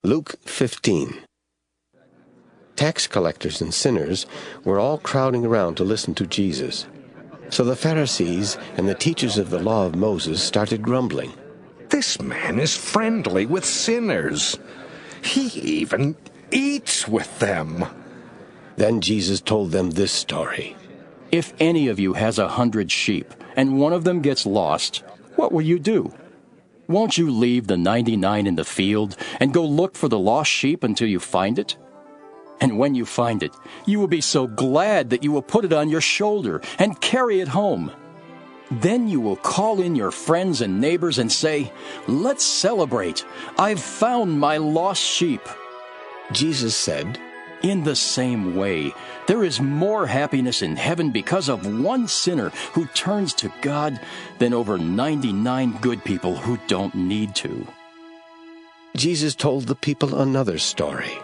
Luke 15. Tax collectors and sinners were all crowding around to listen to Jesus. So the Pharisees and the teachers of the law of Moses started grumbling. "This man is friendly with sinners. He even eats with them." Then Jesus told them this story. If any of you has 100 sheep, and one of them gets lost, what will you do? Won't you leave the 99 in the field and go look for the lost sheep until you find it? And when you find it, you will be so glad that you will put it on your shoulder and carry it home. Then you will call in your friends and neighbors and say, "Let's celebrate. I've found my lost sheep." Jesus said, In the same way, there is more happiness in heaven because of one sinner who turns to God than over 99 good people who don't need to. Jesus told the people another story.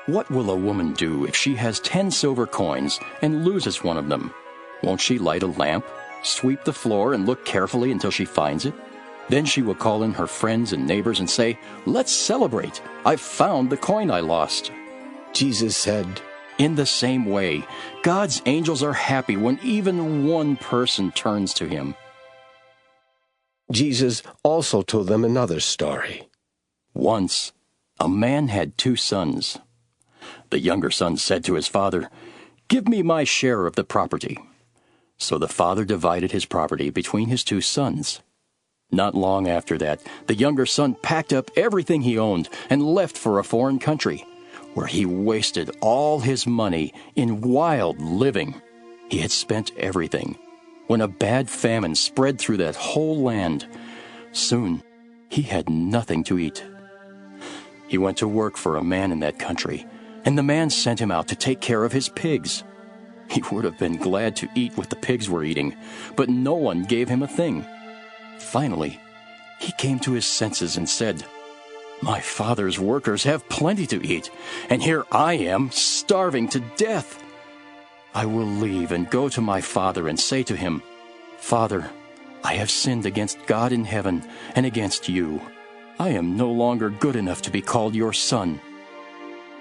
What will a woman do if she has 10 silver coins and loses one of them? Won't she light a lamp, sweep the floor, and look carefully until she finds it? Then she will call in her friends and neighbors and say, "Let's celebrate. I've found the coin I lost." Jesus said, In the same way, God's angels are happy when even one person turns to Him. Jesus also told them another story. Once, a man had 2 sons. The younger son said to his father, "Give me my share of the property." So the father divided his property between his 2 sons. Not long after that, the younger son packed up everything he owned and left for a foreign country, where he wasted all his money in wild living. He had spent everything when a bad famine spread through that whole land. Soon, he had nothing to eat. He went to work for a man in that country, and the man sent him out to take care of his pigs. He would have been glad to eat what the pigs were eating, but no one gave him a thing. Finally, he came to his senses and said, "My father's workers have plenty to eat, and here I am, starving to death. I will leave and go to my father and say to him, 'Father, I have sinned against God in heaven and against you. I am no longer good enough to be called your son.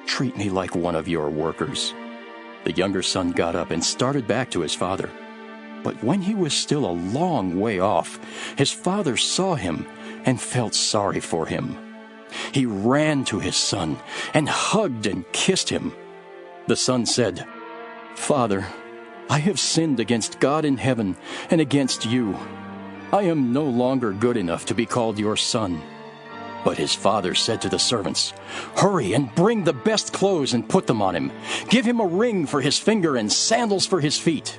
Treat me like one of your workers.' The younger son got up and started back to his father. But when he was still a long way off, his father saw him and felt sorry for him. He ran to his son and hugged and kissed him. The son said, 'Father, I have sinned against God in heaven and against you. I am no longer good enough to be called your son.' But his father said to the servants, 'Hurry and bring the best clothes and put them on him. Give him a ring for his finger and sandals for his feet.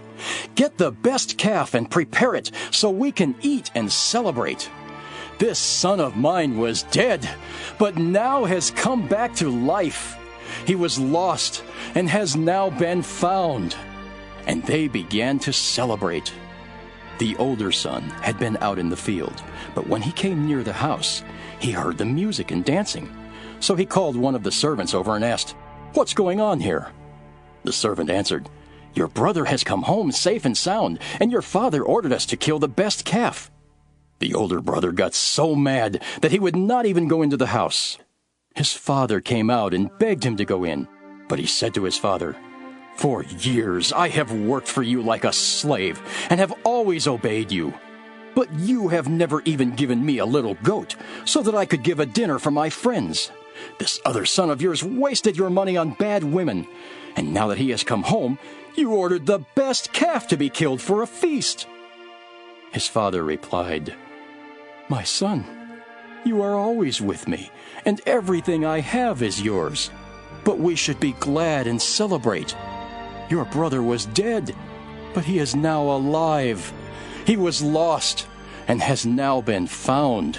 Get the best calf and prepare it so we can eat and celebrate. This son of mine was dead, but now has come back to life. He was lost and has now been found.' And they began to celebrate. The older son had been out in the field, but when he came near the house, he heard the music and dancing. So he called one of the servants over and asked, 'What's going on here?' The servant answered, 'Your brother has come home safe and sound, and your father ordered us to kill the best calf.' The older brother got so mad that he would not even go into the house. His father came out and begged him to go in, but he said to his father, 'For years I have worked for you like a slave and have always obeyed you. But you have never even given me a little goat so that I could give a dinner for my friends. This other son of yours wasted your money on bad women, and now that he has come home, you ordered the best calf to be killed for a feast.' His father replied, 'My son, you are always with me, and everything I have is yours. But we should be glad and celebrate. Your brother was dead, but he is now alive. He was lost and has now been found.'